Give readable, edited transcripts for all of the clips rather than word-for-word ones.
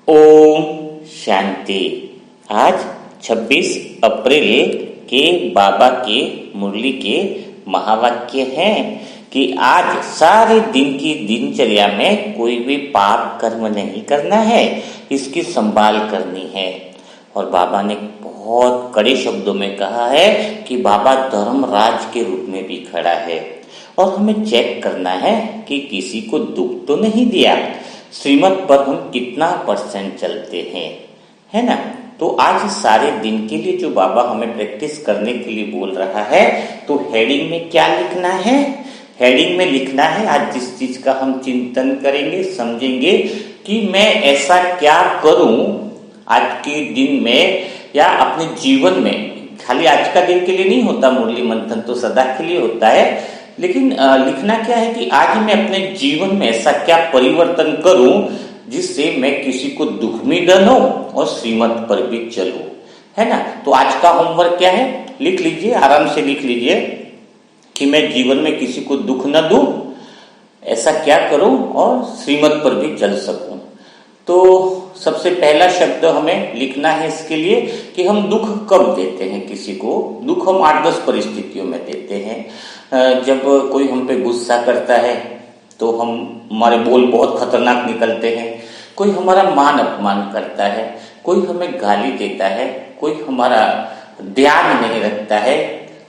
ओम शांति। आज 26 अप्रैल के बाबा के मुरली के महावाक्य हैं कि आज सारे दिन की दिनचर्या में कोई भी पाप कर्म नहीं करना है, इसकी संभाल करनी है। और बाबा ने बहुत कड़े शब्दों में कहा है कि बाबा धर्मराज के रूप में भी खड़ा है और हमें चेक करना है कि किसी को दुख तो नहीं दिया, श्रीमत पर हम कितना % चलते हैं, है ना। तो आज सारे दिन के लिए जो बाबा हमें प्रैक्टिस करने के लिए बोल रहा है, तो हेडिंग में क्या लिखना है? हेडिंग में लिखना है आज जिस चीज का हम चिंतन करेंगे, समझेंगे कि मैं ऐसा क्या करूं आज के दिन में या अपने जीवन में। खाली आज का दिन के लिए नहीं होता, मुरली मंथन तो सदा के लिए होता है, लेकिन लिखना क्या है कि आज मैं अपने जीवन में ऐसा क्या परिवर्तन करूं जिससे मैं किसी को दुख में न दूं और श्रीमत पर भी चलूं, है ना। तो आज का होमवर्क क्या है, लिख लीजिए, आराम से लिख लीजिए कि मैं जीवन में किसी को दुख न दूं, ऐसा क्या करूं और श्रीमत पर भी चल सकूं। तो सबसे पहला शब्द हमें लिखना है इसके लिए कि हम दुख कब देते हैं किसी को। दुख हम 8-10 परिस्थितियों में देते हैं। जब कोई हम पे गुस्सा करता है तो हमारे बोल बहुत खतरनाक निकलते हैं, कोई हमारा मान अपमान करता है, कोई हमें गाली देता है, कोई हमारा ध्यान नहीं रखता है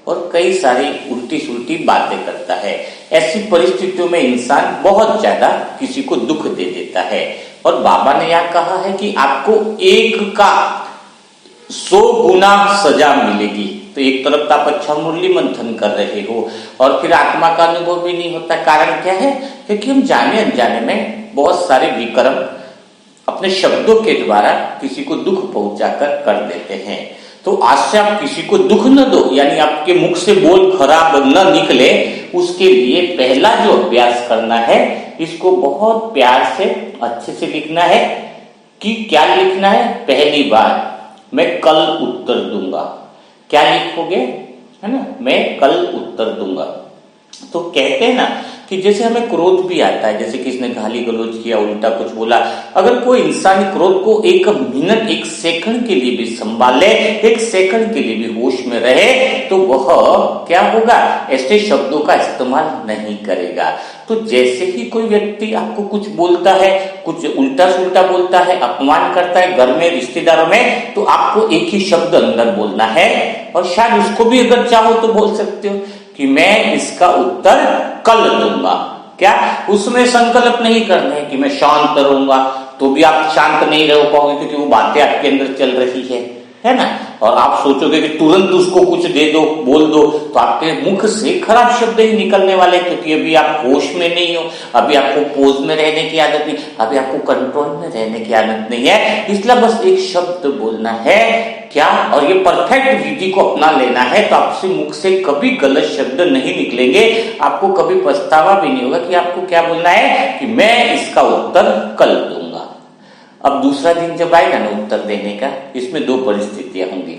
और कई सारी उल्टी सुल्टी बातें करता है। ऐसी परिस्थितियों में इंसान बहुत ज्यादा किसी को दुख दे देता है। और बाबा ने यह कहा है कि आपको एक का 100 गुना सजा मिलेगी। तो एक तरफ तो आप अच्छा मुरली मंथन कर रहे हो और फिर आत्मा का अनुभव भी नहीं होता। कारण क्या है? क्योंकि हम जाने अनजाने में बहुत सारे विकर्म अपने शब्दों के द्वारा किसी को दुख पहुंचाकर कर देते हैं। तो आज से आप किसी को दुख न दो, यानी आपके मुख से बोल खराब न निकले, उसके लिए पहला जो अभ्यास करना है, इसको बहुत प्यार से अच्छे से लिखना है। कि क्या लिखना है? पहली बार मैं कल उत्तर दूंगा। क्या लिखोगे, है ना? मैं कल उत्तर दूंगा। तो कहते हैं ना कि जैसे हमें क्रोध भी आता है, जैसे किसने गाली गलौज किया, उल्टा कुछ बोला, अगर कोई इंसान क्रोध को 1 मिनट 1 सेकंड के लिए भी संभाले, 1 सेकंड के लिए भी होश में रहे, तो वह क्या होगा? ऐसे शब्दों का इस्तेमाल नहीं करेगा। तो जैसे ही कोई व्यक्ति आपको कुछ बोलता है, कुछ उल्टा सुल्टा बोलता है, अपमान करता है घर में, रिश्तेदारों में, तो आपको एक ही शब्द अंदर बोलना है। और शायद उसको भी अगर चाहो तो बोल सकते हो कि मैं इसका उत्तर कल दूंगा। क्या? उसमें संकल्प नहीं करना है कि मैं शांत रहूंगा, तो भी आप शांत नहीं रह पाओगे क्योंकि वो बातें आपके अंदर चल रही है ना। और आप सोचोगे कि तुरंत उसको कुछ दे दो, बोल दो, तो आपके मुख से खराब शब्द ही निकलने वाले, क्योंकि अभी आप होश में नहीं हो, अभी आपको पोज में रहने की आदत नहीं, अभी आपको कंट्रोल में रहने की आदत नहीं है। इसलिए बस एक शब्द बोलना है, क्या? और ये परफेक्ट विधि को अपना लेना है, तो आपसे मुख से कभी गलत शब्द नहीं निकलेंगे। आपको कभी पछतावा भी नहीं होगा कि आपको क्या बोलना है कि मैं इसका उत्तर कल दूंगा। अब दूसरा दिन जब आएगा ना उत्तर देने का, इसमें 2 परिस्थितियां होंगी।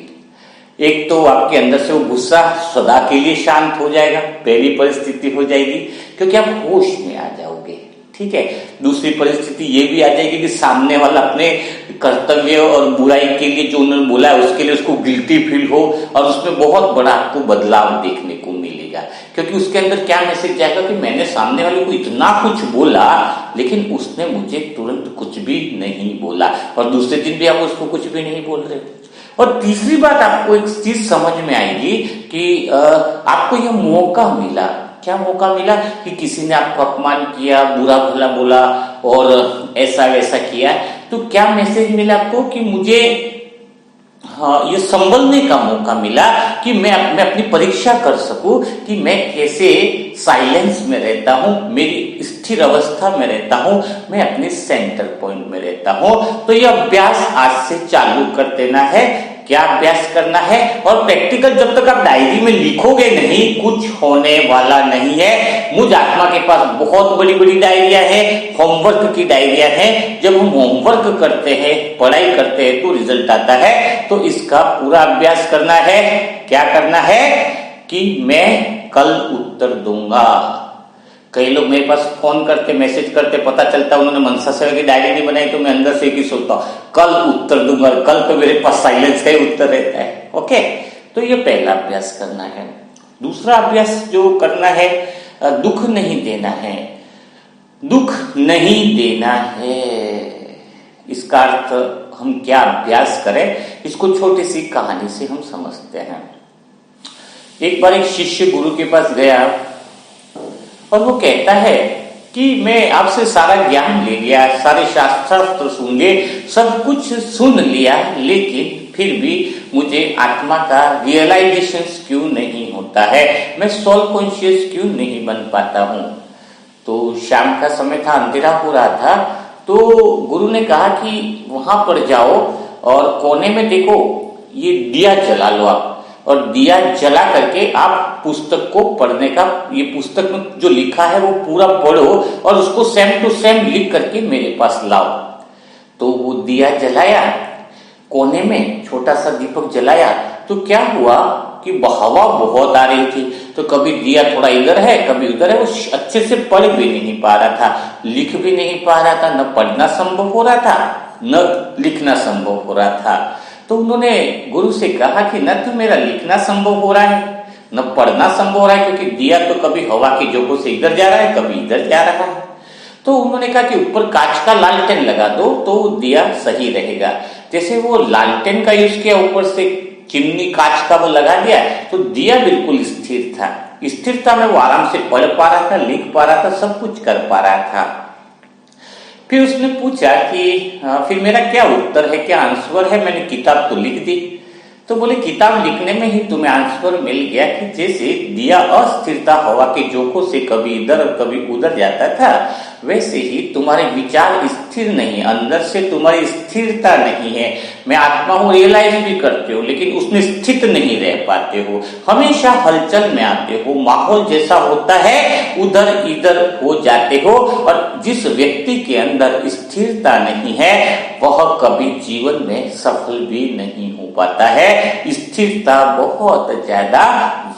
एक तो आपके अंदर से वो गुस्सा सदा के लिए शांत हो जाएगा, पहली परिस्थिति हो जाएगी, क्योंकि आप होश में आ जाओगे, ठीक है। दूसरी परिस्थिति ये भी आ जाएगी कि सामने वाला अपने कर्तव्य और बुराई के लिए जो उन्होंने बोला है उसके लिए उसको गिल्टी फील हो, और उसमें बहुत बड़ा आपको बदलाव देखने को मिलेगा, क्योंकि उसके अंदर क्या मैसेज जाएगा कि मैंने सामने वाले को इतना कुछ बोला लेकिन उसने मुझे तुरंत कुछ भी नहीं बोला, और दूसरे दिन भी आप उसको कुछ भी नहीं बोल रहे। और तीसरी बात आपको एक चीज समझ में आएगी कि आपको यह मौका मिला। क्या मौका मिला? कि किसी ने आपको अपमान किया, बुरा भला बोला और ऐसा वैसा किया, तो क्या मैसेज मिला आपको कि मुझे ये संभलने का मौका मिला कि मैं अपनी परीक्षा कर सकूं कि मैं कैसे साइलेंस में रहता हूं, मेरी स्थिर अवस्था में रहता हूं, मैं अपने सेंटर पॉइंट में रहता हूं। तो ये अभ्यास आज से चालू कर देना है। क्या अभ्यास करना है? और प्रैक्टिकल जब तक आप डायरी में लिखोगे नहीं, कुछ होने वाला नहीं है। मुझ आत्मा के पास बहुत बड़ी बड़ी डायरिया है, होमवर्क की डायरिया है। जब हम होमवर्क करते हैं, पढ़ाई करते हैं, तो रिजल्ट आता है। तो इसका पूरा अभ्यास करना है। क्या करना है? कि मैं कल उत्तर दूंगा। कई लोग मेरे पास फोन करते, मैसेज करते, पता चलता उन्होंने मनसा सेवा की डायरी नहीं बनाई, तो मैं अंदर से ही सोचता हूँ कल उत्तर दूंगा, कल तो मेरे पास साइलेंस का ही उत्तर रहता है। ओके, तो ये पहला अभ्यास करना है। दूसरा अभ्यास जो करना है, दुख नहीं देना है। दुख नहीं देना है, इसका अर्थ हम क्या अभ्यास करें, इसको छोटी सी कहानी से हम समझते हैं। एक बार एक शिष्य गुरु के पास गया और वो कहता है कि मैं आपसे सारा ज्ञान ले लिया, सारे शास्त्र सुन लिए, सब कुछ सुन लिया, लेकिन फिर भी मुझे आत्मा का रियलाइजेशन क्यों नहीं होता है, मैं सोल कॉन्शियस क्यों नहीं बन पाता हूँ। तो शाम का समय था, अंधेरा हो रहा था, तो गुरु ने कहा कि वहां पर जाओ और कोने में देखो ये दिया जला लो आप, और दिया जला करके आप पुस्तक को पढ़ने का, ये पुस्तक में जो लिखा है वो पूरा पढ़ो और उसको सेम टू सेम लिख करके मेरे पास लाओ। तो वो दिया जलाया, कोने में छोटा सा दीपक जलाया, तो क्या हुआ कि हवा बहुत आ रही थी, तो कभी दिया थोड़ा इधर है कभी उधर है, वो अच्छे से पढ़ भी नहीं पा रहा था, लिख भी नहीं पा रहा था, न पढ़ना संभव हो रहा था न लिखना संभव हो रहा था। तो उन्होंने गुरु से कहा कि न तो मेरा लिखना संभव हो रहा है न पढ़ना संभव हो रहा है, क्योंकि दिया तो कभी हवा की झोंकों से इधर जा रहा है कभी इधर जा रहा है। तो उन्होंने कहा कि ऊपर कांच का लालटेन लगा दो तो दिया सही रहेगा। जैसे वो लालटेन का यूज किया, ऊपर से चिमनी कांच का वो लगा दिया, तो दिया बिल्कुल स्थिर था। स्थिरता में वो आराम से पढ़ पा रहा था, लिख पा रहा था, सब कुछ कर पा रहा था। फिर उसने पूछा कि फिर मेरा क्या उत्तर है, क्या आंसर है, मैंने किताब तो लिख दी। तो बोले किताब लिखने में ही तुम्हें आंसर मिल गया कि जैसे दिया अस्थिरता हवा के झोंकों से कभी इधर और कभी उधर जाता था, वैसे ही तुम्हारे विचार स्थिर नहीं, अंदर से तुम्हारी स्थिरता नहीं है। मैं आत्मा हूँ रियलाइज भी करते हो, लेकिन उसमें स्थित नहीं रह पाते हो, हमेशा हलचल में आते हो, माहौल जैसा होता है उधर इधर हो जाते हो। और जिस व्यक्ति के अंदर स्थिरता नहीं है वह कभी जीवन में सफल भी नहीं हो पाता है। स्थिरता बहुत ज्यादा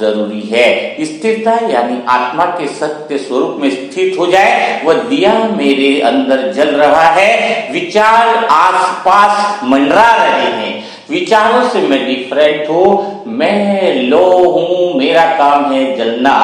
जरूरी है। स्थिरता यानी आत्मा के सत्य स्वरूप में स्थित हो जाए। वह दिया मेरे अंदर जल रहा है, विचार आसपास मंडरा रहे हैं, विचारों से मैं डिफरेंट हूँ, मैं लो हूँ, मेरा काम है जलना।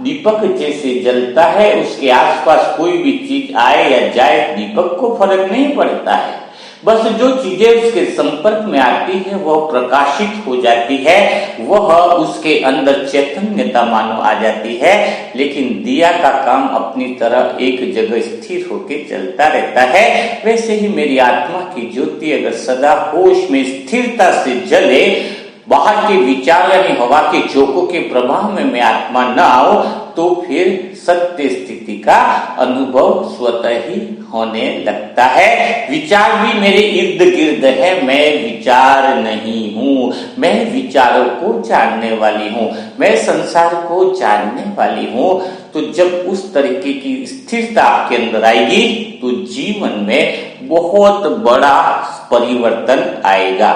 दीपक जैसे जलता है, उसके आसपास कोई भी चीज आए या जाए दीपक को फर्क नहीं पड़ता है, बस जो चीजें उसके संपर्क में आती है वह प्रकाशित हो जाती है, वह उसके अंदर चैतन्यता मानो आ जाती है। लेकिन दिया का काम अपनी तरह एक जगह स्थिर होकर चलता रहता है। वैसे ही मेरी आत्मा की ज्योति अगर सदा होश में स्थिरता से जले, बाहर के विचार यानी हवा के झोंकों के प्रभाव में मैं आत्मा न आओ, तो फिर सत्य स्थिति का अनुभव स्वतः ही होने लगता है। विचार भी मेरे इर्द गिर्द है, मैं विचार नहीं हूँ, मैं विचारों को जानने वाली हूँ, मैं संसार को जानने वाली हूँ। तो जब उस तरीके की स्थिरता आपके अंदर आएगी तो जीवन में बहुत बड़ा परिवर्तन आएगा।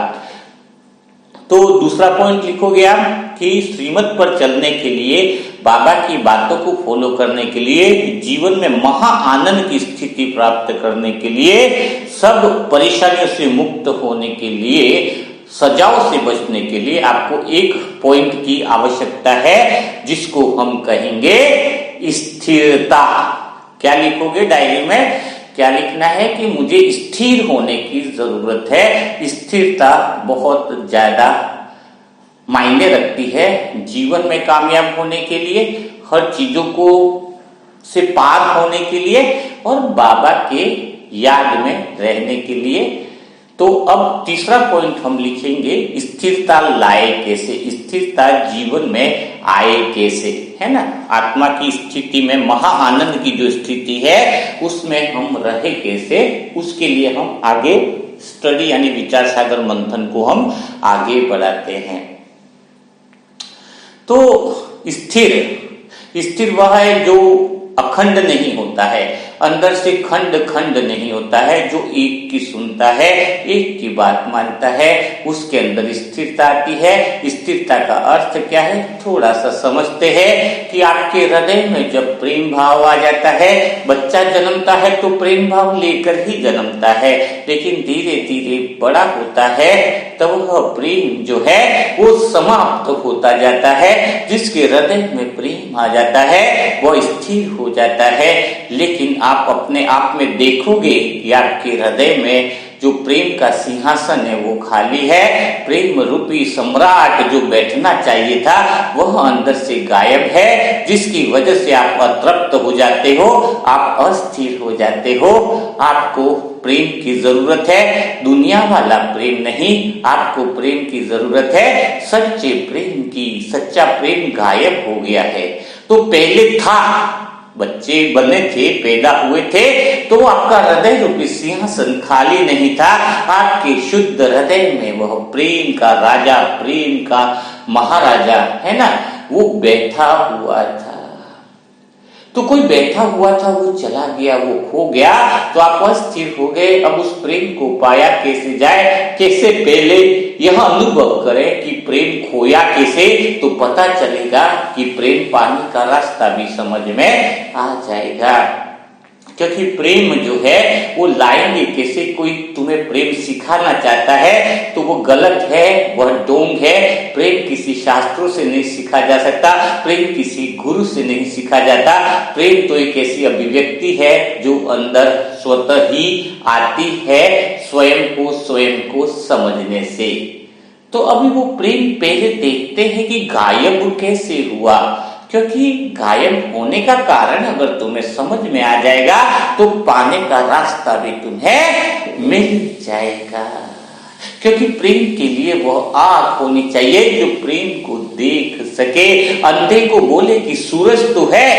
तो दूसरा पॉइंट लिखोगे आप कि श्रीमत पर चलने के लिए, बाबा की बातों को फॉलो करने के लिए, जीवन में महा आनंद की स्थिति प्राप्त करने के लिए, सब परेशानियों से मुक्त होने के लिए, सजाओ से बचने के लिए आपको एक पॉइंट की आवश्यकता है, जिसको हम कहेंगे स्थिरता। क्या लिखोगे डायरी में? क्या लिखना है कि मुझे स्थिर होने की जरूरत है। स्थिरता बहुत ज्यादा मायने रखती है जीवन में कामयाब होने के लिए, हर चीजों को से पार होने के लिए और बाबा के याद में रहने के लिए। तो अब तीसरा पॉइंट हम लिखेंगे, स्थिरता लाए कैसे, स्थिरता जीवन में आए कैसे, है ना। आत्मा की स्थिति में, महा आनंद की जो स्थिति है उसमें हम रहे कैसे, उसके लिए हम आगे स्टडी यानी विचार सागर मंथन को हम आगे बढ़ाते हैं। तो स्थिर वह है जो अखंड नहीं होता है, अंदर से खंड खंड नहीं होता है। जो एक की सुनता है, एक की बात मानता है, उसके अंदर स्थिरता आती है। स्थिरता का अर्थ क्या है, थोड़ा सा समझते हैं कि आपके हृदय में जब प्रेम भाव आ जाता है, बच्चा जन्मता है तो प्रेम भाव लेकर ही जन्मता है, लेकिन धीरे धीरे बड़ा होता है तब वह प्रेम जो है वो समाप्त होता जाता है। जिसके हृदय में प्रेम आ जाता है वह स्थिर हो जाता है। लेकिन आप अपने आप में देखोगे कि आपके हृदय में जो प्रेम का सिंहासन है वो खाली है। प्रेम रूपी सम्राट जो बैठना चाहिए था वह अंदर से गायब है, जिसकी वजह से आप अतृप्त हो जाते हो, आप अस्थिर हो जाते हो। आपको प्रेम की जरूरत है, दुनिया वाला प्रेम नहीं, आपको प्रेम की जरूरत है सच्चे प्रेम की। सच्चा प्रेम गायब हो गया है। तो पहले था, बच्चे बने थे, पैदा हुए थे, तो आपका हृदय रूपी सिंहासन खाली नहीं था। आपके शुद्ध हृदय में वह प्रेम का राजा, प्रेम का महाराजा है ना, वो बैठा हुआ था। तो कोई बैठा हुआ था, वो चला गया, वो खो गया, तो आप अस्थिर हो गए। अब उस प्रेम को पाया कैसे जाए, कैसे पहले यह अनुभव करें कि प्रेम खोया कैसे, तो पता चलेगा कि प्रेम पाने का रास्ता भी समझ में आ जाएगा। क्योंकि प्रेम जो है वो लाएंगे कैसे, कोई तुम्हें प्रेम सिखाना चाहता है तो वो गलत है, वह ढोंग है। प्रेम किसी शास्त्रों से नहीं सीखा जा सकता, प्रेम किसी गुरु से नहीं सीखा जाता। प्रेम तो एक ऐसी अभिव्यक्ति है जो अंदर स्वतः ही आती है, स्वयं को समझने से। तो अभी वो प्रेम पहले देखते हैं कि गायब कैसे हुआ, क्योंकि गायब होने का कारण अगर तुम्हें समझ में आ जाएगा तो पाने का रास्ता भी तुम्हें मिल जाएगा। क्योंकि प्रेम के लिए वह आंख होनी चाहिए जो प्रेम को देख सके। अंधे को बोले कि सूरज तो है,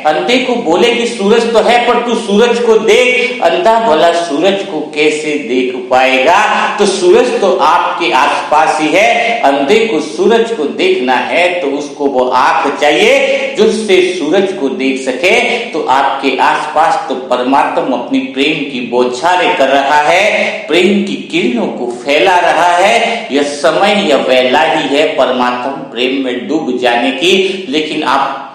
अंधे को बोले कि सूरज तो है, पर तू सूरज को देख। अंधा भला सूरज को कैसे देख पाएगा, तो सूरज तो आपके आसपास ही है। अंधे को सूरज को देखना है तो उसको वो आंख चाहिए जिससे सूरज को देख सके। तो आपके आसपास तो परमात्मा अपनी प्रेम की बौछारें कर रहा है, प्रेम की किरणों को फैला रहा है। यह समय या वेला ही है परमात्मा प्रेम में डूब जाने की। लेकिन आप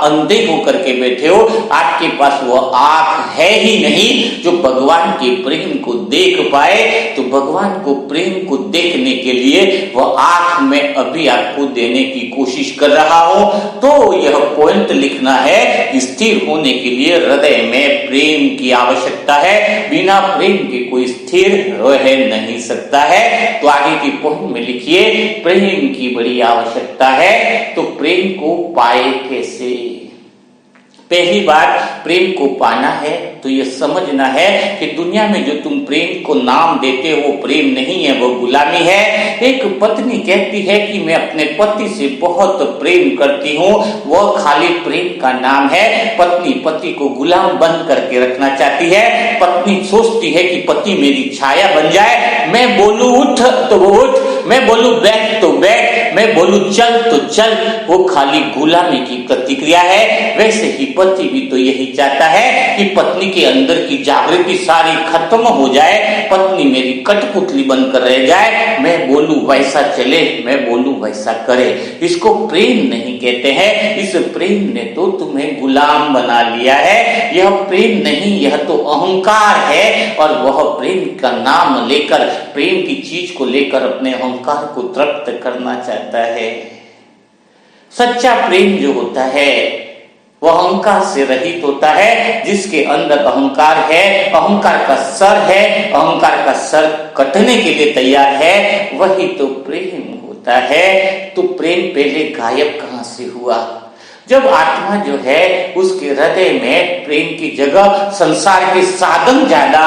अंधे होकर के बैठे हो, आपके पास वो आंख है ही नहीं जो भगवान के प्रेम को देख पाए। तो भगवान को प्रेम को देखने के लिए वह आंख में अभी आपको देने की कोशिश कर रहा हो। तो यह पॉइंट लिखना है, स्थिर होने के लिए हृदय में प्रेम की आवश्यकता है। बिना प्रेम के कोई स्थिर रह नहीं सकता है। तो आगे की पॉइंट में लिखिए, प्रेम की बड़ी आवश्यकता है। तो प्रेम को पाए कैसे? पहली बात, प्रेम को पाना है तो यह समझना है कि दुनिया में जो तुम प्रेम को नाम देते हो वो प्रेम नहीं है, वो गुलामी है। एक पत्नी कहती है कि मैं अपने पति से बहुत प्रेम करती हूँ, वह खाली प्रेम का नाम है। पत्नी पति को गुलाम बन करके रखना चाहती है। पत्नी सोचती है कि पति मेरी छाया बन जाए, मैं बोलूं उठ तो वो उठ, मैं बोलूं बैठ तो बैठ, मैं बोलूं चल तो चल। वो खाली गुलामी की प्रतिक्रिया है। वैसे ही पति भी तो यही चाहता है कि पत्नी के अंदर की जागृति सारी खत्म हो जाए, पत्नी मेरी कठपुतली बनकर रह जाए, मैं बोलूं वैसा चले, मैं बोलूं वैसा करे। इसको प्रेम नहीं कहते हैं। इस प्रेम ने तो तुम्हें गुलाम बना लिया है। यह प्रेम नहीं, यह तो अहंकार है। और वह प्रेम का नाम लेकर, प्रेम की चीज को लेकर अपने अहंकार को तृप्त करना चाहता है। सच्चा प्रेम जो होता है वह अहंकार से रहित होता है। जिसके अंदर अहंकार है, अहंकार का सर है, अहंकार का सर कटने के लिए तैयार है, वही तो प्रेम होता है। तो प्रेम पहले गायब कहां से हुआ? जब आत्मा जो है उसके हृदय में प्रेम की जगह संसार के साधन ज्यादा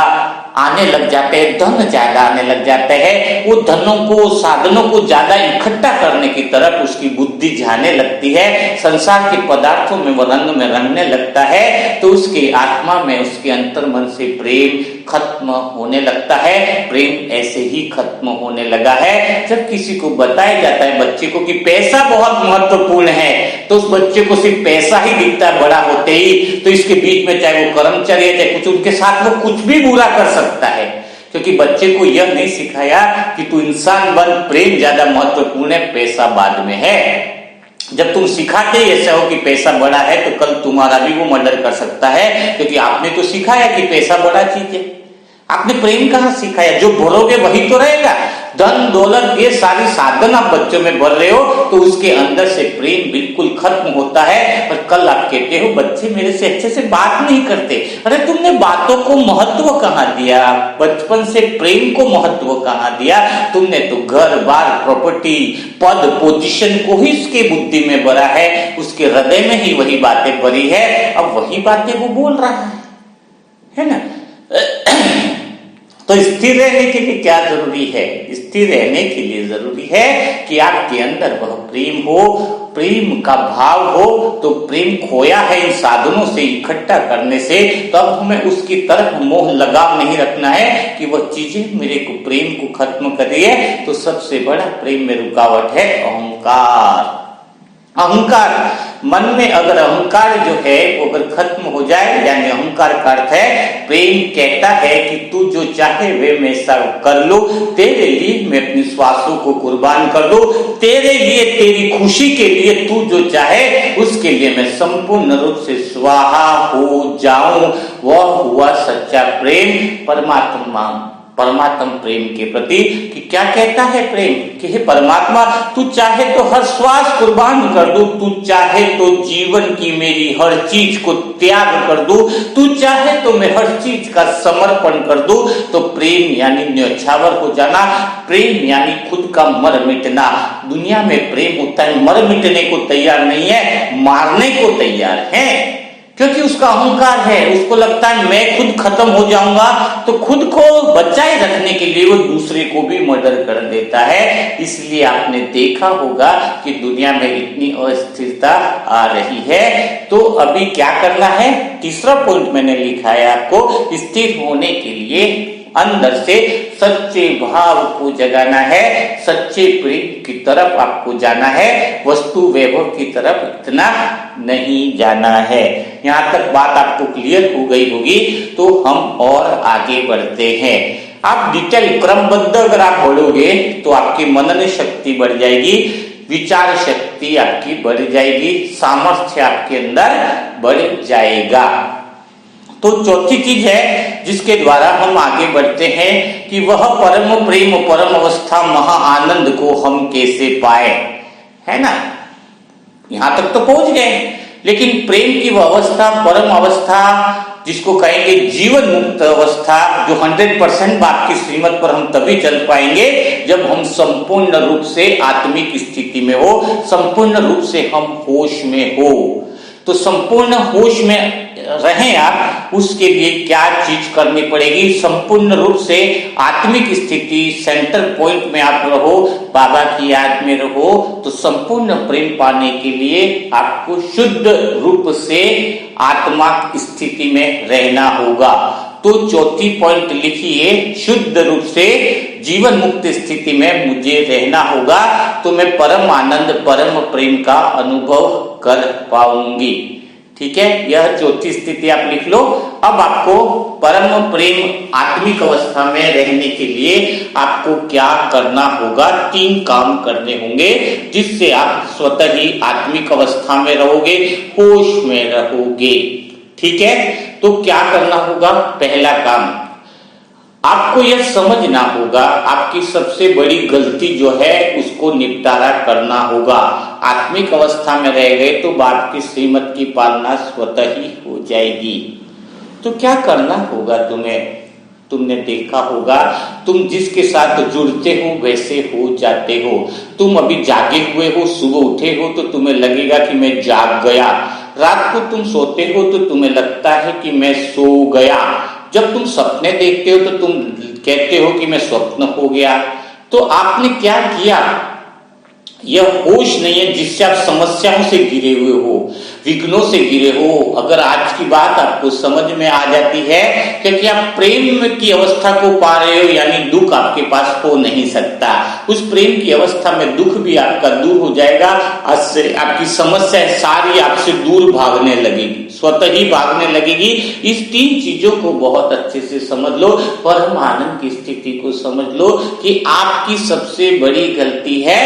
आने लग जाते हैं, धन ज्यादा आने लग जाते हैं, वो धनों को, साधनों को ज्यादा इकट्ठा करने की तरफ उसकी बुद्धि जाने लगती है। संसार के पदार्थों में वो रंग में रंगने लगता है। तो उसके आत्मा में, उसके अंतर मन से प्रेम खत्म होने लगता है। प्रेम ऐसे ही खत्म होने लगा है। जब किसी को बताया जाता है बच्चे को कि पैसा बहुत महत्वपूर्ण है, तो उस बच्चे को सिर्फ पैसा ही दिखता है बड़ा होते ही, तो इसके बीच में चाहे वो कर्मचारी है चाहे कुछ, उनके साथ वो कुछ भी बुरा कर सकता है, क्योंकि बच्चे को यह नहीं सिखाया कि तू इंसान बन, प्रेम ज्यादा महत्वपूर्ण है, पैसा बाद में है। जब तुम सिखाते ऐसा हो कि पैसा बड़ा है तो कल तुम्हारा भी वो मर्डर कर सकता है, क्योंकि आपने तो सिखाया कि पैसा बड़ा चीज है। आपने प्रेम कहां सिखाया? जो भरोगे वही तो रहेगा। धन दौलत ये सारी साधन आप बच्चों में भर रहे हो तो उसके अंदर से प्रेम बिल्कुल खत्म होता है। और कल आप कहते हो बच्चे मेरे से अच्छे से बात नहीं करते। अरे तुमने बातों को महत्व कहां दिया? बचपन से प्रेम को महत्व कहां दिया? तुमने तो घर बार प्रॉपर्टी पद पोजीशन को ही उसके बुद्धि में भरा है, उसके हृदय में ही वही बातें भरी है। अब वही बातें वो बोल रहा है ना। तो स्थिर रहने के लिए क्या जरूरी है? स्थिर रहने के लिए जरूरी है कि आपके अंदर वह प्रेम हो, प्रेम का भाव हो। तो प्रेम खोया है इन साधनों से इकट्ठा करने से, तो अब हमें उसकी तरफ मोह लगाव नहीं रखना है कि वह चीजें मेरे को प्रेम को खत्म कर रही है। तो सबसे बड़ा प्रेम में रुकावट है अहंकार। अहंकार मन में अगर अहंकार जो है वो अगर खत्म हो जाए, यानी अहंकार का अर्थ है प्रेम कहता है कि तू जो चाहे वे मैं सब कर लो, तेरे लिए मैं अपनी श्वासों को कुर्बान कर दो, तेरे लिए तेरी खुशी के लिए तू जो चाहे उसके लिए मैं संपूर्ण रूप से स्वाहा हो जाऊं। वह हुआ सच्चा प्रेम परमात्म प्रेम के प्रति। कि क्या कहता है प्रेम कि हे परमात्मा, तू चाहे तो हर श्वास कुर्बान कर दूं, तू चाहे तो जीवन की मेरी हर चीज को त्याग कर दूं, तू चाहे तो मैं हर चीज का समर्पण कर दूं। तो प्रेम यानी न्यौछावर हो जाना, प्रेम यानी खुद का मर मिटना। दुनिया में प्रेम होता है मर मिटने को तैयार नहीं है, मारने को तैयार है, क्योंकि उसका अहंकार है। उसको लगता है मैं खुद खत्म हो जाऊंगा, तो खुद को बचाए रखने के लिए वो दूसरे को भी मर्डर कर देता है। इसलिए आपने देखा होगा कि दुनिया में इतनी अस्थिरता आ रही है। तो अभी क्या करना है? तीसरा पॉइंट मैंने लिखा है आपको, स्थिर होने के लिए अंदर से सच्चे भाव को जगाना है, सच्चे प्रेम की तरफ आपको जाना है, वस्तु वैभव की तरफ इतना नहीं जाना है। यहाँ तक बात आपको क्लियर हो गई होगी। तो हम और आगे बढ़ते हैं। आप डिटेल क्रमबद्ध अगर आप बढ़ोगे तो आपकी मनन शक्ति बढ़ जाएगी, विचार शक्ति आपकी बढ़ जाएगी, सामर्थ्य आपके अंदर बढ़ जाएगा। तो चौथी चीज है जिसके द्वारा हम आगे बढ़ते हैं कि वह परम प्रेम परम अवस्था महा आनंद को हम कैसे पाए, है ना। यहां तक तो पहुंच गए, लेकिन प्रेम की वह अवस्था, परम अवस्था जिसको कहेंगे जीवन मुक्त अवस्था, जो 100% बाप की श्रीमत पर हम तभी चल पाएंगे जब हम संपूर्ण रूप से आत्मिक स्थिति में हो, संपूर्ण रूप से हम होश में हो। तो संपूर्ण होश में रहें आप, उसके लिए क्या चीज करनी पड़ेगी? संपूर्ण रूप से आत्मिक स्थिति सेंटर पॉइंट में आप रहो, बाबा की याद में रहो। तो संपूर्ण प्रेम पाने के लिए आपको शुद्ध रूप से आत्मा स्थिति में रहना होगा। तो चौथी पॉइंट लिखिए, शुद्ध रूप से जीवन मुक्त स्थिति में मुझे रहना होगा, तो मैं परम आनंद परम प्रेम का अनुभव कर पाऊंगी। ठीक है, यह चौथी स्थिति आप लिख लो। अब आपको परम प्रेम आत्मिक अवस्था में रहने के लिए आपको क्या करना होगा? 3 काम करने होंगे जिससे आप स्वतः ही आत्मिक अवस्था में रहोगे, होश में रहोगे। ठीक है, तो क्या करना होगा? पहला काम, आपको यह समझना होगा आपकी सबसे बड़ी गलती जो है उसको निपटारा करना होगा। आत्मिक अवस्था में रह गए तो बाप की श्रीमत की पालना स्वतः ही हो जाएगी। तो क्या करना होगा तुम्हें? तुमने देखा होगा तुम जिसके साथ जुड़ते हो वैसे हो जाते हो। तुम अभी जागे हुए हो, सुबह उठे हो तो तुम्हें लगेगा कि मैं जाग गया। रात को तुम सोते हो तो तुम्हें लगता है कि मैं सो गया। जब तुम सपने देखते हो तो तुम कहते हो कि मैं स्वप्न हो गया। तो आपने क्या किया? यह होश नहीं है जिससे आप समस्याओं से घिरे हुए हो। विघ्नों से घिरे हो। अगर आज की बात आपको समझ में आ जाती है क्योंकि आप प्रेम की अवस्था को पा रहे हो, यानी दुख आपके पास हो नहीं सकता। उस प्रेम की अवस्था में दुख भी आपका दूर हो जाएगा। आपकी समस्या सारी आपसे दूर भागने लगेगी, स्वतः ही भागने लगेगी। इस 3 चीजों को बहुत अच्छे से समझ लो। परम आनंद की स्थिति को समझ लो कि आपकी सबसे बड़ी गलती है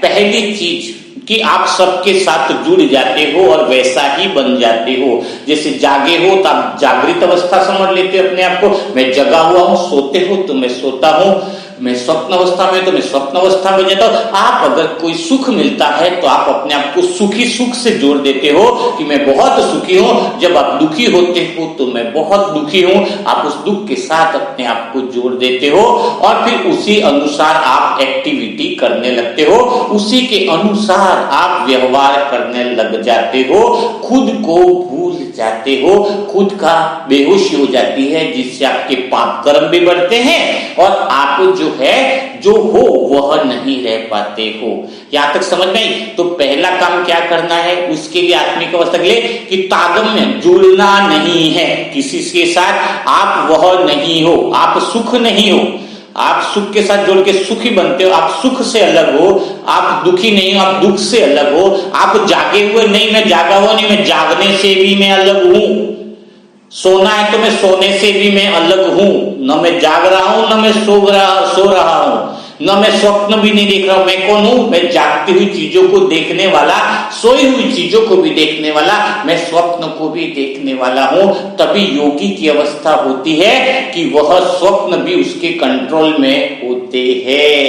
पहली चीज कि आप सबके साथ जुड़ जाते हो और वैसा ही बन जाते हो। जैसे जागे हो तो आप जागृत अवस्था समझ लेते हो अपने आप को, मैं जगा हुआ हूं। सोते हो तो मैं सोता हूं, मैं स्वप्न अवस्था में तो मैं स्वप्न अवस्था में जाता हूं। आप अगर कोई सुख मिलता है तो आप अपने आप को सुखी सुख से जोड़ देते हो कि मैं बहुत सुखी हूं। जब आप दुखी होते हो तो मैं बहुत दुखी हूं, आप उस दुख के साथ अपने आप को जोड़ देते हो और फिर उसी अनुसार आप एक्टिविटी करने लगते हो, उसी के अनुसार आप व्यवहार करने लग जाते हो, खुद को भूल जाते हो, खुद का बेहोशी हो जाती है, जिससे आपके पाप कर्म भी बढ़ते हैं और आप जो हो वह नहीं रह पाते हो। यहां तक समझ में आई? तो पहला काम क्या करना है उसके लिए, आत्मिक अवस्था के लिए, कि तादात्म्य में जुड़ना नहीं है किसी के साथ। आप वह नहीं हो, आप सुख नहीं हो। आप सुख के साथ जुड़ के सुखी बनते हो, आप सुख से अलग हो। आप दुखी नहीं हो, आप दुख से अलग हो। आप जागे हुए नहीं, मैं जागा हुआ नहीं, मैं जागने से भी मैं अलग हूं। सोना है तो मैं सोने से भी मैं अलग हूं, न मैं जाग रहा हूं न मैं सो रहा हूं, न मैं स्वप्न भी नहीं देख रहा हूं। मैं कौन हूं? मैं जागती हुई चीजों को देखने वाला, सोई हुई चीजों को भी देखने वाला, मैं स्वप्न को भी देखने वाला हूं। तभी योगी की अवस्था होती है कि वह स्वप्न भी उसके कंट्रोल में होते हैं।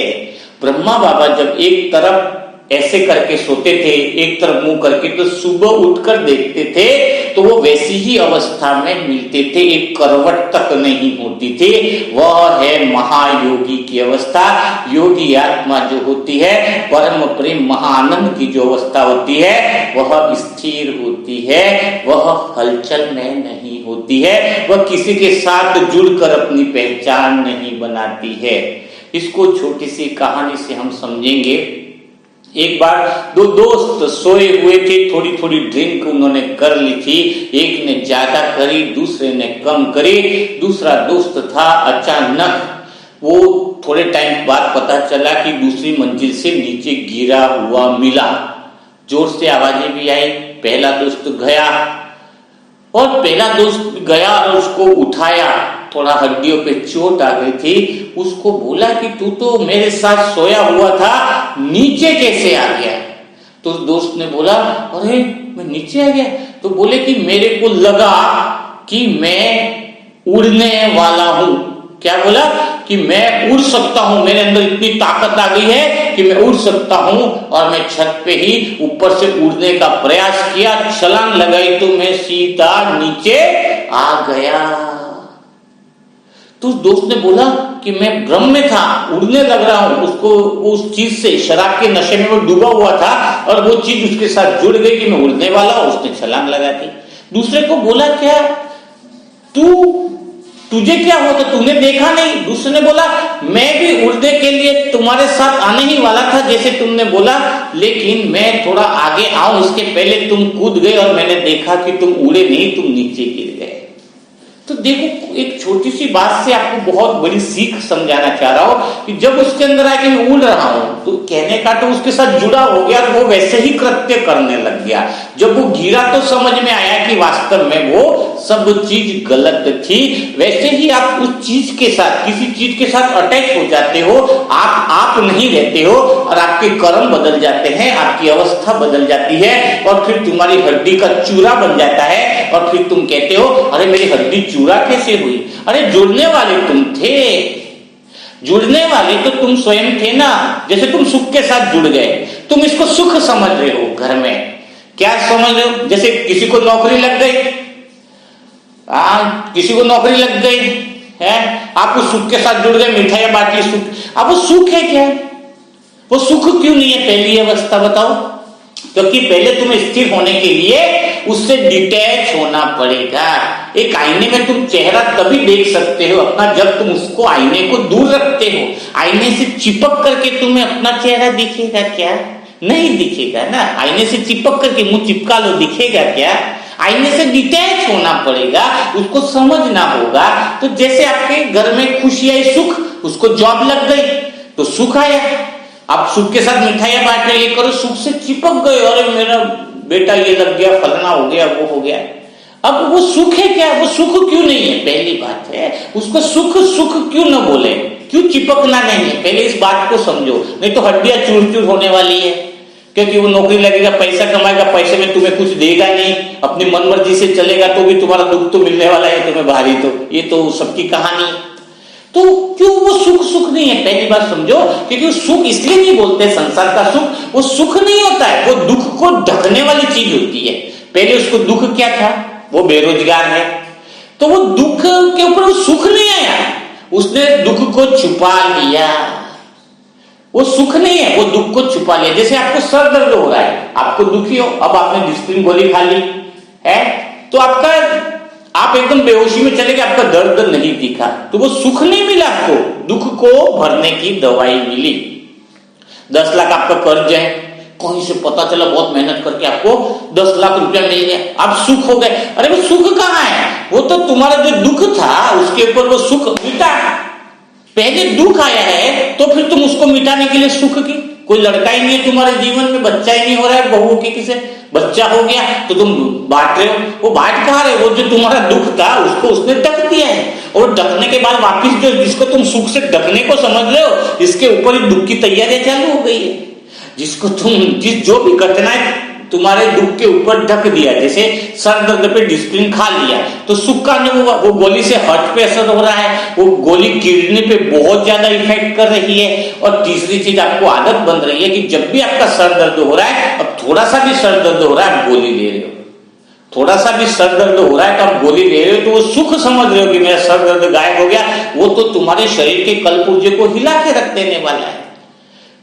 ब्रह्मा बाबा जब एक तरफ ऐसे करके सोते थे, एक तरफ मुंह करके, तो सुबह उठकर देखते थे तो वो वैसी ही अवस्था में मिलते थे, एक करवट तक नहीं होती थी। वह है महायोगी की अवस्था। योगी आत्मा जो होती है, परम प्रेम महाआनंद की जो अवस्था होती है, वह स्थिर होती है, वह हलचल में नहीं होती है, वह किसी के साथ जुड़कर अपनी पहचान नहीं बनाती है। इसको छोटी सी कहानी से हम समझेंगे। एक बार 2 दोस्त सोए हुए थे, थोड़ी थोड़ी ड्रिंक उन्होंने कर ली थी। एक ने ज्यादा करी, दूसरे ने कम करी। दूसरा दोस्त था, अचानक वो थोड़े टाइम बाद पता चला कि दूसरी मंजिल से नीचे गिरा हुआ मिला। जोर से आवाजें भी आई। पहला दोस्त गया और उसको उठाया। थोड़ा हड्डियों पे चोट आ गई थी। उसको बोला कि तू तो मेरे साथ सोया हुआ था, नीचे कैसे आ गया? तो दोस्त ने बोला, अरे मैं नीचे आ गया? तो बोले कि मेरे को लगा कि मैं उड़ने वाला हूं। क्या बोला? कि मैं उड़ सकता हूं, मेरे अंदर इतनी ताकत आ गई है कि मैं उड़ सकता हूं। और मैं छत पे ही ऊपर से उड़ने का प्रयास किया, छलांग लगाई तो मैं सीधा नीचे आ गया। तो दोस्त ने बोला कि मैं भ्रम में था, उड़ने लग रहा हूं। उसको उस चीज से, शराब के नशे में वो डूबा हुआ था और वो चीज उसके साथ जुड़ गई कि मैं उड़ने वाला हूं। उसने छलांग लगा दी। दूसरे को बोला, क्या तुझे क्या होता, तूने देखा नहीं? दूसरे ने बोला, मैं भी उड़ने के लिए तुम्हारे साथ आने ही वाला था जैसे तुमने बोला, लेकिन मैं थोड़ा आगे आऊं इसके पहले तुम कूद गए और मैंने देखा कि तुम उड़े नहीं, तुम नीचे गिर गए। तो देखो, एक छोटी सी बात से आपको बहुत बड़ी सीख समझाना चाह रहा हूं कि जब उसके अंदर आके मैं उड़ रहा हूं तो कहने का तो उसके साथ जुड़ा हो गया, तो वो वैसे ही कृत्य करने लग गया। जब वो गिरा तो समझ में आया कि वास्तव में वो सब चीज गलत थी। वैसे ही आप उस चीज के साथ, किसी चीज के साथ अटैच हो जाते हो, आप नहीं रहते हो और आपके कर्म बदल जाते हैं, आपकी अवस्था बदल जाती है और फिर तुम्हारी हड्डी का चूरा बन जाता है और फिर तुम कहते हो, अरे मेरी हड्डी चूरा कैसे हुई? अरे जुड़ने वाले तुम थे, जुड़ने वाले तो तुम स्वयं थे ना। जैसे तुम सुख के साथ जुड़ गए, तुम इसको सुख समझ रहे हो। घर में क्या समझ रहे हो? जैसे किसी को नौकरी लग गई, किसी को नौकरी लग गई है, आप उस सुख के साथ जुड़ गए, मिठाइयां बांट ली, सुख। अब वो सुख है क्या? वो सुख क्यों नहीं है? पहली अवस्था बताओ। क्योंकि पहले तुम्हें स्थिर होने के लिए उससे डिटैच होना पड़ेगा। एक आईने में तुम चेहरा तभी देख सकते हो अपना जब तुम उसको, आईने को दूर रखते हो। आईने से चिपक करके तुम्हें अपना चेहरा दिखेगा क्या? नहीं दिखेगा ना। आईने से चिपक करके मुंह चिपका लो, दिखेगा क्या? आईने से डिटैच होना पड़ेगा, उसको समझना होगा। तो जैसे आपके घर में खुशी आई, सुख, उसको जॉब लग गई तो सुख आया। आप सुख के साथ मिठाइयां बांट रहे, ये करो, सुख से चिपक गए, अरे मेरा बेटा ये लग गया, फलाना हो गया, वो हो गया। अब वो सुख है क्या? वो सुख क्यों नहीं है? पहली बात है, उसको सुख सुख क्यों न बोले, क्यों चिपकना नहीं है? पहले इस बात को समझो, नहीं तो हड्डियां चूर चूर होने वाली है। क्योंकि वो नौकरी लगेगा, पैसा कमाएगा, पैसे में तुम्हें कुछ देगा नहीं, अपनी मन मर्जी से चलेगा तो भी तुम्हारा दुख तो मिलने वाला है तुम्हें भारी। तो ये तो सबकी कहानी। तो क्यों वो सुख सुख नहीं है? पहली बात समझो, क्योंकि सुख इसलिए नहीं बोलते संसार का सुख, वो सुख नहीं होता है, वो दुख को ढकने वाली चीज होती है। पहले उसको दुख क्या था? वो बेरोजगार है, तो वो दुख के ऊपर वो सुख नहीं आया, उसने दुख को छुपा लिया। वो सुख नहीं है, वो दुख को छुपा लिया। जैसे आपको सर दर्द हो रहा है, आपको दुखी हो, अब आपने डिस्प्रिन गोली खा ली है, तो आप एकदम बेहोशी में चले गए, आपका दर्द नहीं दिखा, तो वो सुख नहीं मिला आपको, दुख को भरने की दवाई मिली। 10 लाख आपका कर्ज है, कहीं से पता चला बहुत मेहनत करके आपको 10 लाख रुपया मिल गया, आप सुख हो गए। अरे वो सुख कहाँ है? वो तो तुम्हारा जो दुख था उसके ऊपर वो सुख मिटा। पहले दुख आया है तो फिर तुम उसको मिटाने के लिए सुख की। कोई लड़का ही नहीं है तुम्हारे जीवन में, बच्चा ही नहीं हो रहा है, बहू के किसे बच्चा हो गया तो तुम बांट रहे हो। वो बांट कहाँ रहे? वो जो तुम्हारा दुख था उसको उसने ढक दिया है, और ढकने के बाद वापिस जो जिसको तुम सुख से ढकने को समझ रहे हो, इसके ऊपर ही दुख की तैयारियां चालू हो गई है। जिसको तुम जो भी घटनाएं तुम्हारे दुख के ऊपर ढक दिया, जैसे सर दर्द पे डिस्प्रिन खा लिया तो सुख का अनुभव, वो गोली से हार्ट पे असर हो रहा है, वो गोली किडनी पे बहुत ज्यादा इफेक्ट कर रही है। और तीसरी चीज आपको आदत बन रही है कि जब भी आपका सर दर्द हो रहा है, अब थोड़ा सा भी सर दर्द हो रहा है, आप गोली ले रहे हो। थोड़ा सा भी सर दर्द हो रहा है तो आप गोली ले रहे हो, तो वो सुख समझ रहे हो कि मेरा सर दर्द गायब हो गया। वो तो तुम्हारे शरीर के कलपुर्जे को हिला के रख देने वाला है।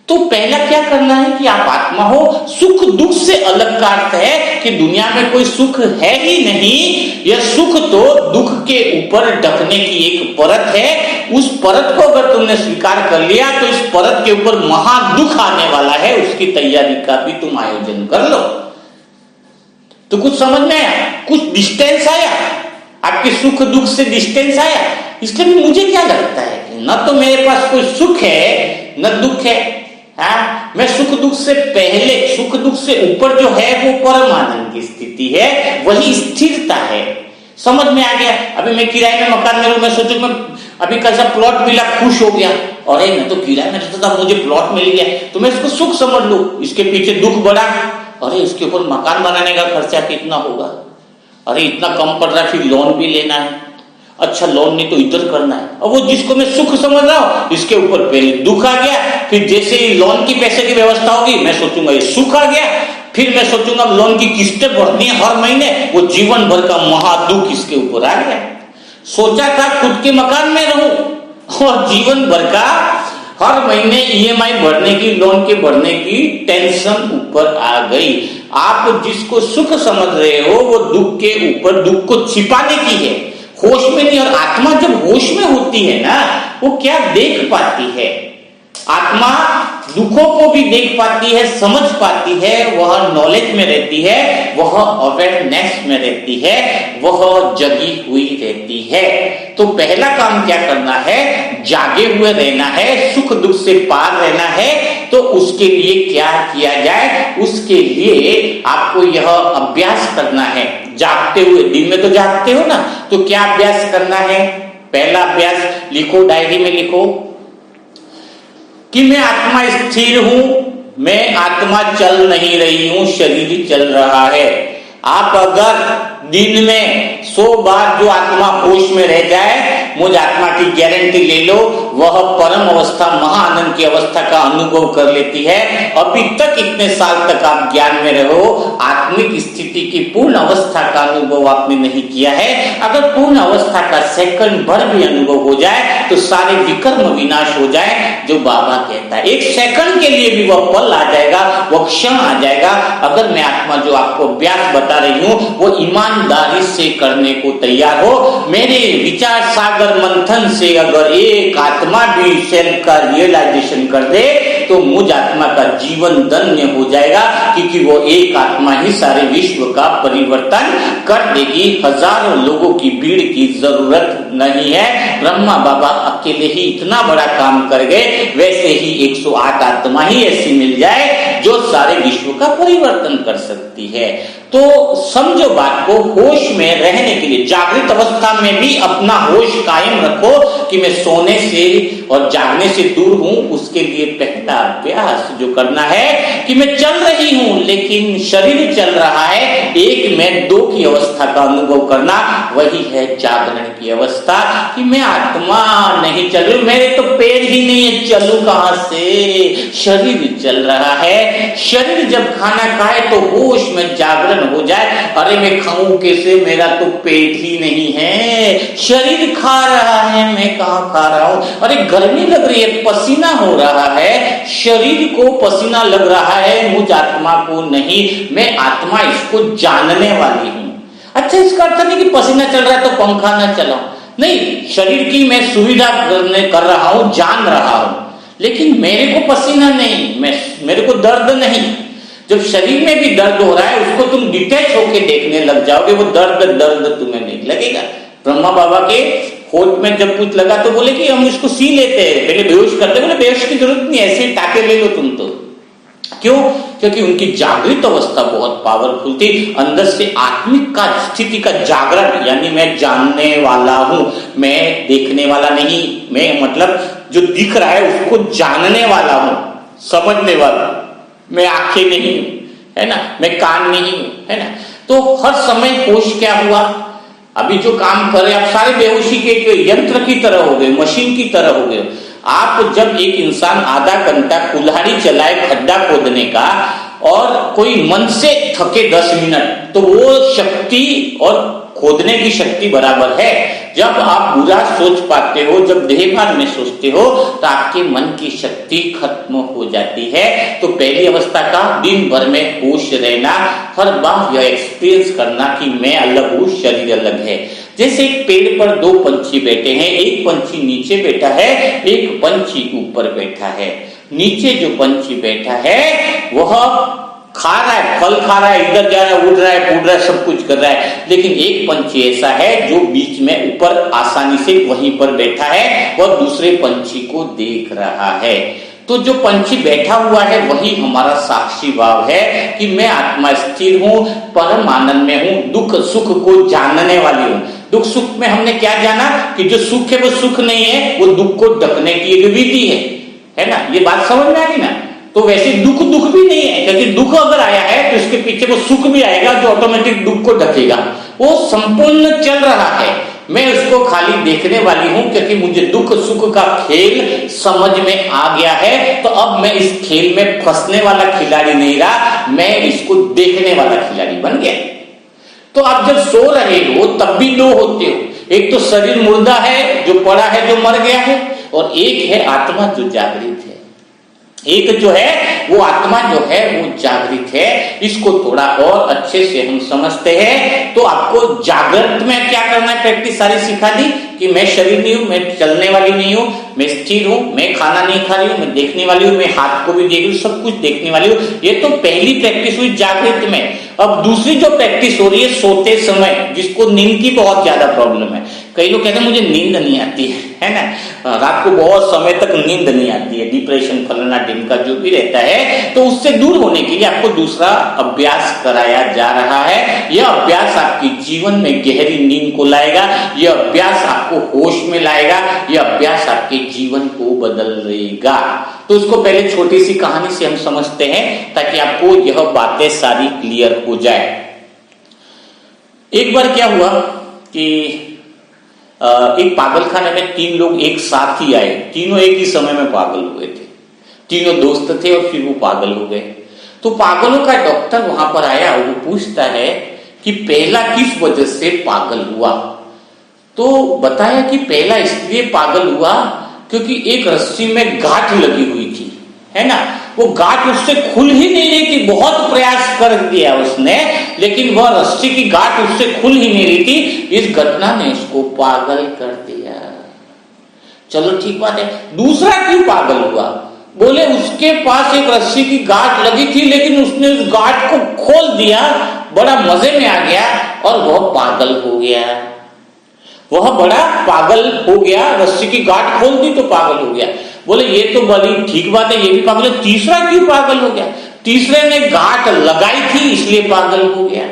तो पहला क्या करना है कि आप आत्मा हो। सुख दुख से अलग का अर्थ है कि दुनिया में कोई सुख है ही नहीं, यह सुख तो दुख के ऊपर ढकने की एक परत है। उस परत को अगर तुमने स्वीकार कर लिया तो इस परत के ऊपर महादुख आने वाला है, उसकी तैयारी का भी तुम आयोजन कर लो। तो कुछ समझ में आया? कुछ डिस्टेंस आया, आपके सुख दुख से डिस्टेंस आया। इसलिए मुझे क्या लगता है कि न तो मेरे पास कोई सुख है न दुख है। हाँ, मैं सुख दुख से पहले, सुख दुख से ऊपर जो है वो परम आनंद की स्थिति है, वही स्थिरता है। समझ में आ गया? अभी मैं किराए में मकान में हूं, मैं सोचूं मैं अभी कैसा प्लॉट मिला, खुश हो गया, अरे मैं तो किराए में रहता था, मुझे प्लॉट मिल गया, तो मैं इसको सुख समझ लूं। इसके पीछे दुख बढ़ा, अरे इसके ऊपर मकान बनाने का खर्चा कितना होगा, अरे इतना कम पड़ रहा है, फिर लोन भी लेना है, अच्छा लोन नहीं तो इधर करना है। अब वो जिसको मैं सुख समझ रहा हूं, इसके ऊपर पहले दुख आ गया, फिर जैसे ही लोन की पैसे की व्यवस्था होगी मैं सोचूंगा ये सुख आ गया, फिर मैं सोचूंगा लोन की किस्तें भरनी है हर महीने, वो जीवन भर का महादुख इसके ऊपर आ गया। सोचा था खुद के मकान में रहूं और जीवन भर का हर महीने ईएमआई भरने की, लोन के भरने की टेंशन ऊपर आ गई। आप जिसको सुख समझ रहे हो वो दुख के ऊपर दुख को छिपाने की है, होश में नहीं। और आत्मा जब होश में होती है ना, वो क्या देख पाती है? आत्मा दुखों को भी देख पाती है, समझ पाती है, वह नॉलेज में रहती है, वह अवेयरनेस में रहती है, वह जगी हुई रहती है। तो पहला काम क्या करना है? जागे हुए रहना है, सुख दुख से पार रहना है। तो उसके लिए क्या किया जाए? उसके लिए आपको यह अभ्यास करना है। जागते हुए, दिन में तो जागते हो ना, तो क्या अभ्यास करना है? पहला अभ्यास लिखो, डायरी में लिखो कि मैं आत्मा स्थिर हूं, मैं आत्मा चल नहीं रही हूं, शरीर ही चल रहा है। आप अगर दिन में 100 बार जो आत्मा होश में रह जाए, मुझ आत्मा की गारंटी ले लो, वह परम अवस्था, महाआनंद की अवस्था का अनुभव कर लेती है। अभी तक इतने साल तक आप ज्ञान में रहो, आत्मिक स्थिति की पूर्ण अवस्था का अनुभव आपने नहीं किया है। अगर पूर्ण अवस्था का सेकंड भर भी अनुभव हो जाए तो सारे विकर्म विनाश हो जाए, जो बाबा कहता है। एक सेकंड के लिए भी वह पल आ जाएगा, वह क्षण आ जाएगा। अगर मैं आत्मा जो आपको अभ्यास बता रही हूं वो ईमानदारी से करने को तैयार हो, मेरे विचार सागर मंथन से अगर एक आत्मा भी सेल्फ का रियलाइजेशन कर दे तो मुझ आत्मा का जीवन धन्य हो जाएगा, क्योंकि वो एक आत्मा ही सारे विश्व का परिवर्तन कर देगी। हजारों लोगों की भीड़ की जरूरत नहीं है, ब्रह्मा बाबा अकेले ही इतना बड़ा काम कर गए। वैसे ही 108 आत्मा ही ऐसी मिल जाए जो सारे विश्व का परिवर्तन कर सकती है। तो समझो बात को, होश में रहने के लिए जागृत अवस्था में भी अपना होश कायम रखो कि मैं सोने से और जागने से दूर हूं। उसके लिए पहला अभ्यास जो करना है कि मैं चल रही हूं लेकिन शरीर चल रहा है, एक में दो की अवस्था का अनुभव करना, वही है जागरण की अवस्था। कि मैं आत्मा नहीं चल रही, मेरे तो पैर ही नहीं है, चलूं कहां से, शरीर चल रहा है। शरीर जब खाना खाए तो होश में जागरण हो जाए, अरे मैं खाऊं कैसे, मेरा तो पेट ही नहीं है, शरीर खा रहा है, मैं कहां खा रहा हूं। अरे गर्मी लग रही है, पसीना हो रहा है, शरीर को पसीना लग रहा है, मुझ आत्मा को नहीं। मैं आत्मा इसको जानने वाली हूं। अच्छा, इसका अर्थ नहीं कि पसीना चल रहा है तो पंखा ना चलाओ, नहीं, शरीर की मैं सुविधा कर रहा हूं, जान रहा हूं, लेकिन मेरे को पसीना नहीं, मेरे को दर्द नहीं। जब शरीर में भी दर्द हो रहा है उसको तुम डिटैच होके देखने लग जाओगे, वो दर्द तुम्हें नहीं लगेगा। ब्रह्मा बाबा के होठ में जब कुछ लगा तो बोले कि हम इसको सी लेते हैं, पहले बेहोश करते, बोले बेहोश की जरूरत नहीं, ऐसे टाके ले लो तुम तो। क्यों? क्योंकि उनकी जागृत अवस्था बहुत पावरफुल थी, अंदर से आत्मिक का स्थिति का जागरण, यानी मैं जानने वाला हूं, मैं देखने वाला नहीं, मैं मतलब जो दिख रहा है उसको जानने वाला हूं, समझने वाला, मैं आंखें नहीं हूं, है ना, मैं कान नहीं हूं, है ना। तो हर समय होश क्या हुआ, अभी जो काम कर रहे आप सारे बेहोशी के यंत्र की तरह हो गए, मशीन की तरह हो गए। आप जब एक इंसान आधा घंटा कुल्हाड़ी चलाए खड्डा खोदने का और कोई मन से थके 10 मिनट, तो वो शक्ति और खोदने की शक्ति बराबर है। जब आप बुरा सोच पाते हो, जब देहभान में सोचते हो, तो आपके मन की शक्ति खत्म हो जाती है। तो पहली अवस्था का दिन भर में होश रहना, हर बार यह एक्सपीरियंस करना कि मैं अलग हूं, शरीर अलग है। जैसे एक पेड़ पर दो पंछी बैठे हैं, एक पंछी नीचे बैठा है, एक पंछी ऊपर बैठा है। नीचे जो पंछी बैठा है वह खा रहा है, फल खा रहा है, इधर जा रहा है, उड़ रहा है, कूद रहा है, सब कुछ कर रहा है। लेकिन एक पंछी ऐसा है जो बीच में ऊपर आसानी से वहीं पर बैठा है, वह दूसरे पंछी को देख रहा है। तो जो पंछी बैठा हुआ है वही हमारा साक्षी भाव है कि मैं आत्मा स्थिर हूं, परम आनंद में हूं, दुख सुख को जानने वाली हूं। दुख सुख में हमने क्या जाना कि जो सुख है वो सुख नहीं है, वो दुख को ढकने की एक विधि है ना। ये बात समझ में आ गई ना। तो वैसे दुख भी नहीं है, क्योंकि दुख अगर आया है तो इसके पीछे वो सुख भी आएगा जो ऑटोमेटिक दुख को ढकेगा। वो संपूर्ण चल रहा है, मैं उसको खाली देखने वाली हूं, क्योंकि मुझे दुख सुख का खेल समझ में आ गया है। तो अब मैं इस खेल में फंसने वाला खिलाड़ी नहीं रहा, मैं इसको देखने वाला खिलाड़ी बन गया। तो आप जब सो रहे हो तब भी दो होते हो, एक तो शरीर मुर्दा है जो पड़ा है, जो मर गया है, और एक है आत्मा जो जागृत है। एक जो है वो आत्मा जो है वो जागृत है। इसको थोड़ा और अच्छे से हम समझते हैं तो आपको जागृत में क्या करना है, प्रैक्टिस सारी सिखा दी कि मैं शरीर नहीं हूं, मैं चलने वाली नहीं हूं, मैं स्थिर हूं, मैं खाना नहीं खा रही हूं, मैं देखने वाली हूं, मैं हाथ को भी देख रही हूं, सब कुछ देखने वाली हूं। ये तो पहली प्रैक्टिस हुई जागृत में। अब दूसरी जो प्रैक्टिस हो रही है सोते समय, जिसको नींद की बहुत ज्यादा प्रॉब्लम है। कई लोग कहते हैं मुझे नींद नहीं आती है ना, रात को बहुत समय तक नींद नहीं आती है, डिप्रेशन फलाना ढिमका जो भी रहता है। तो उससे दूर होने के लिए आपको दूसरा अभ्यास कराया जा रहा है। यह अभ्यास आपके जीवन में गहरी नींद को लाएगा, यह अभ्यास आपको होश में लाएगा, यह अभ्यास आपके जीवन को बदल देगा। तो उसको पहले छोटी सी कहानी से हम समझते हैं ताकि आपको यह बातें सारी क्लियर हो जाए। एक बार क्या हुआ कि एक पागलखाने में 3 लोग एक साथ ही आए, तीनों एक ही समय में पागल हुए थे, तीनों दोस्त थे और फिर वो पागल हो गए। तो पागलों का डॉक्टर वहां पर आया, वो पूछता है कि पहला किस वजह से पागल हुआ। तो बताया कि पहला इसलिए पागल हुआ क्योंकि एक रस्सी में गांठ लगी हुई थी, है ना, वो गांठ उससे खुल ही नहीं रही थी, बहुत प्रयास कर दिया उसने, लेकिन वह रस्सी की गांठ उससे खुल ही नहीं रही थी। इस घटना ने उसको पागल कर दिया। चलो ठीक बात है। दूसरा क्यों पागल हुआ? बोले उसके पास एक रस्सी की गांठ लगी थी, लेकिन उसने उस गांठ को खोल दिया, बड़ा मजे में आ गया और वह पागल हो गया। वह बड़ा पागल हो गया, रस्सी की गांठ खोल दी तो पागल हो गया। बोले ये तो बड़ी ठीक बात है, ये भी पागल है, तीसरा क्यों पागल हो गया? तीसरे ने गांठ लगाई थी इसलिए पागल हो गया।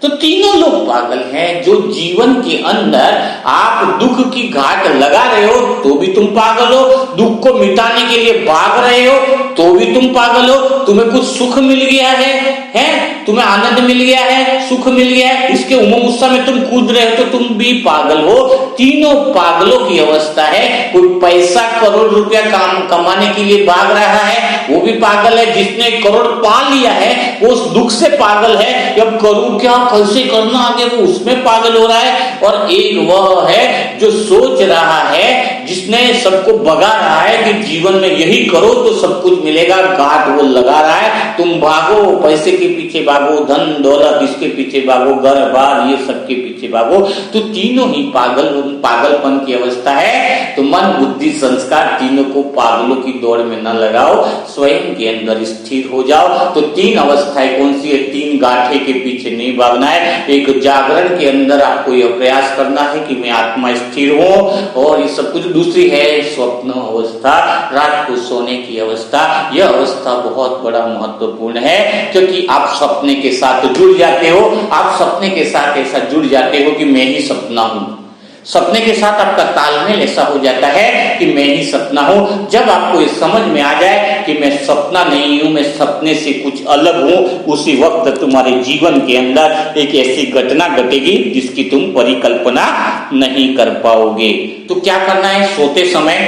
तो तीनों लोग पागल हैं। जो जीवन के अंदर आप दुख की गांठ लगा रहे हो तो भी तुम पागल हो, दुख को मिटाने के लिए भाग रहे हो तो भी तुम पागल हो, तुम्हें कुछ सुख मिल गया है तुम्हें आनंद मिल गया है, सुख मिल गया है, इसके उमंग उत्साह में तुम कूद रहे हो तो तुम भी पागल हो। तीनों पागलों की अवस्था है। कोई पैसा करोड़ रुपया कमाने के लिए भाग रहा है वो भी पागल है, जिसने करोड़ पा लिया है वो उस दुख से पागल है, अब करूं क्या, कैसे करना आगे, वो उसमें पागल हो रहा है। और एक वह है जो सोच रहा है, जिसने सबको भगा रहा है कि जीवन में यही करो तो सब कुछ मिलेगा, गांठ वो लगा रहा है। तुम भागो, पैसे के पीछे भागो, धन दौलत इसके पीछे भागो, घर बार ये सबके पीछे भागो, तो तीनों ही पागलपन की अवस्था है। तो मन बुद्धि संस्कार तीनों को पागलों की दौड़ में न लगाओ, स्वयं के अंदर स्थिर हो जाओ। तो तीन अवस्थाएं कौन सी है? तीन गांठे के पीछे नहीं भागना है। एक जागरण के अंदर आपको यह प्रयास करना है कि मैं आत्मा स्थिर हूं और ये सब कुछ। दूसरी है स्वप्न अवस्था, रात को सोने की अवस्था। यह अवस्था बहुत बड़ा महत्वपूर्ण है, क्योंकि आप सपने के साथ जुड़ जाते हो। आप सपने के साथ ऐसा जुड़ जाते हो कि मैं ही सपना हूं। सपने के साथ आपका तालमेल ऐसा हो जाता है कि मैं ही सपना हूं। जब आपको ये समझ में आ जाए कि मैं सपना नहीं हूं, मैं सपने से कुछ अलग हूं, उसी वक्त तुम्हारे जीवन के अंदर एक ऐसी घटना घटेगी जिसकी तुम परिकल्पना नहीं कर पाओगे। तो क्या करना है? सोते समय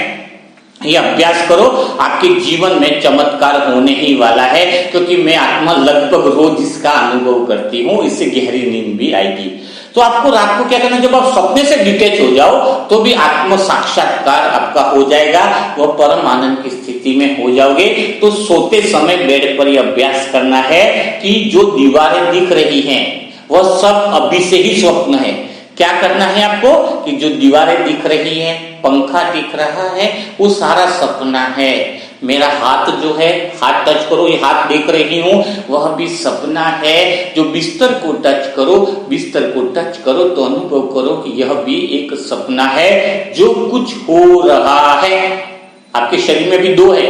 ये अभ्यास करो, आपके जीवन में चमत्कार होने ही वाला है। क्योंकि मैं आत्मा लगभग रोज इसका अनुभव करती हूँ, इससे गहरी नींद भी आएगी। तो आपको रात को क्या करना है? जब आप सपने से डिटेच हो जाओ तो भी आत्म साक्षात्कार आपका हो जाएगा, वह परम आनंद की स्थिति में हो जाओगे। तो सोते समय बेड पर यह अभ्यास करना है कि जो दीवारें दिख रही हैं वह सब अभी से ही स्वप्न है। क्या करना है आपको कि जो दीवारें दिख रही हैं, पंखा दिख रहा है, वो सारा सपना है। मेरा हाथ जो है, हाथ टच करो, ये हाथ देख रही हूं, वह भी सपना है। जो बिस्तर को टच करो, बिस्तर को टच करो तो अनुभव करो कि यह भी एक सपना है। जो कुछ हो रहा है, आपके शरीर में भी दो है,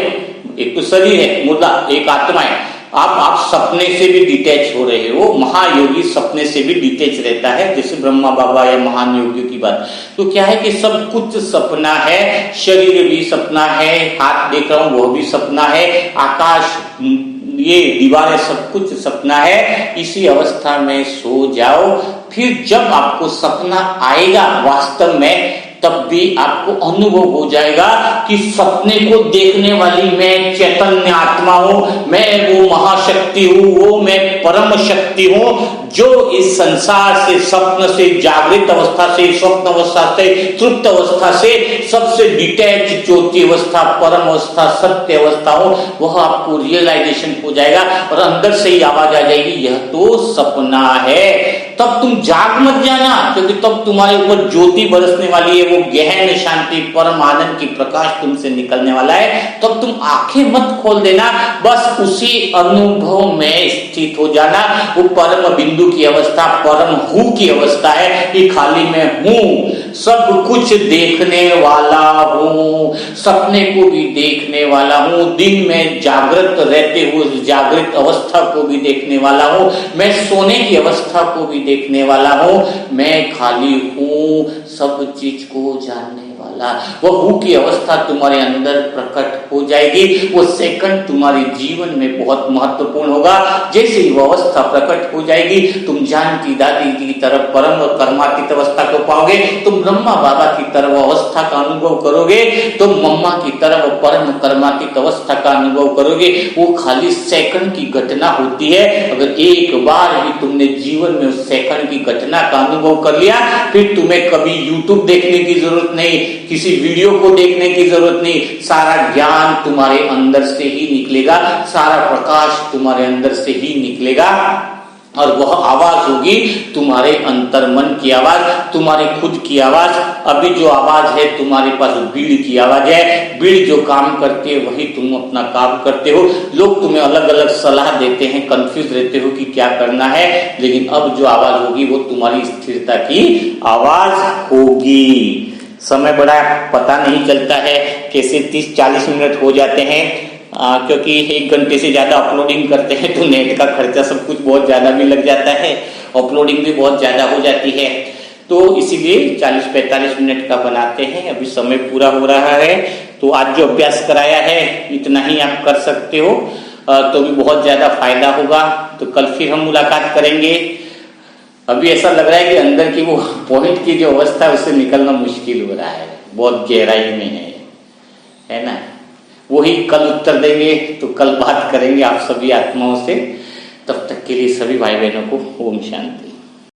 एक तो शरीर है मुर्दा, एक आत्मा है। आप सपने से भी डिटैच हो रहे हो। महायोगी सपने से भी डिटैच रहता है, जैसे ब्रह्मा बाबा या महान योगियों की बात। तो क्या है कि सब कुछ सपना है, शरीर भी सपना है, हाथ देख रहा हूं वो भी सपना है, आकाश, ये दीवारें, सब कुछ सपना है। इसी अवस्था में सो जाओ। फिर जब आपको सपना आएगा वास्तव में, तब भी आपको अनुभव हो जाएगा कि सपने को देखने वाली मैं चैतन्य आत्मा हूं, मैं वो महाशक्ति हूं, वो मैं परम शक्ति हूं, जो इस संसार से, स्वप्न से, जागृत अवस्था से, स्वप्न अवस्था से, तृप्त अवस्था से, सबसे डिटैच ज्योति अवस्था, परम अवस्था, सत्य अवस्था हो, वह आपको रियलाइजेशन हो जाएगा और अंदर से ही आवाज आ जाएगी, यह तो सपना है। तब तुम जाग मत जाना, क्योंकि तब तुम्हारे ऊपर ज्योति बरसने वाली है, वो गहन शांति परम आनंद की प्रकाश तुमसे निकलने वाला है। तब तुम आंखें मत खोल देना, बस उसी अनुभव में स्थित हो जाना। वो परम बिंदु की अवस्था, परम हूँ की अवस्था है कि खाली मैं हूँ, सब कुछ देखने वाला हूँ, सपने को भी देखने वाला हूँ, दिन में जागृत रहते हुए जागृत अवस्था को भी देखने वाला हूँ, मैं सोने की अवस्था को भी देखने वाला हूँ, मैं खाली हूँ, सब चीज को जानने वाला। वह हूँ की अवस्था तुम्हारे अंदर प्रकट हो जाएगी। वो सेकंड तुम्हारे जीवन में बहुत महत्वपूर्ण होगा। जैसे ही वो अवस्था प्रकट हो जाएगी, तुम जानकी दादी की तरफ परम कर्मातीत अवस्था को पाओगे, तुम ब्रह्मा बाबा की तरफ अवस्था का अनुभव करोगे, तुम मम्मा की तरफ परम कर्मातीत अवस्था का अनुभव करोगे। वो खाली सेकंड की घटना होती है। अगर एक बार भी तुमने जीवन में उस सेकंड की घटना का अनुभव कर लिया, फिर तुम्हें कभी यूट्यूब देखने की जरूरत नहीं, किसी वीडियो को देखने की जरूरत नहीं, सारा ज्ञान तुम्हारे अंदर से ही निकलेगा, सारा प्रकाश तुम्हारे अंदर से ही निकलेगा। और वह आवाज होगी तुम्हारे अंतर्मन की आवाज, तुम्हारी खुद की आवाज। अभी जो आवाज है तुम्हारे पास बीड़ की आवाज है, बीड़ जो काम करती है वही तुम अपना काम करते हो। लोग तुम्हें अलग अलग सलाह देते हैं, कंफ्यूज रहते हो कि क्या करना है, लेकिन अब जो आवाज होगी वो तुम्हारी स्थिरता की आवाज होगी। समय बड़ा पता नहीं चलता है, कैसे 30-40 मिनट हो जाते हैं, क्योंकि 1 घंटे से ज्यादा अपलोडिंग करते हैं तो नेट का खर्चा सब कुछ बहुत ज्यादा भी लग जाता है, अपलोडिंग भी बहुत ज्यादा हो जाती है, तो इसीलिए 40-45 मिनट का बनाते हैं। अभी समय पूरा हो रहा है, तो आज जो अभ्यास कराया है इतना ही आप कर सकते हो, तो भी बहुत ज्यादा फायदा होगा। तो कल फिर हम मुलाकात करेंगे। अभी ऐसा लग रहा है कि अंदर की वो पॉइंट की जो अवस्था है उससे निकलना मुश्किल हो रहा है, बहुत गहराई में है ना। वही कल उत्तर देंगे, तो कल बात करेंगे आप सभी आत्माओं से। तब तक के लिए सभी भाई बहनों को ओम शांति।